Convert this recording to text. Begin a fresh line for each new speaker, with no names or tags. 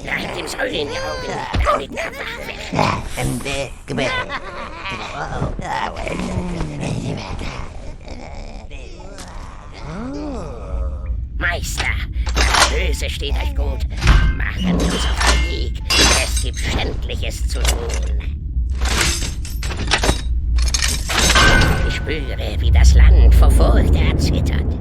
Reibt dem Säule in die Augen, damit er wach wird. Meister, das Böse steht euch gut. Machen uns auf den Weg. Es gibt Schändliches zu tun. Ich spüre, wie das Land vor Furcht erzittert.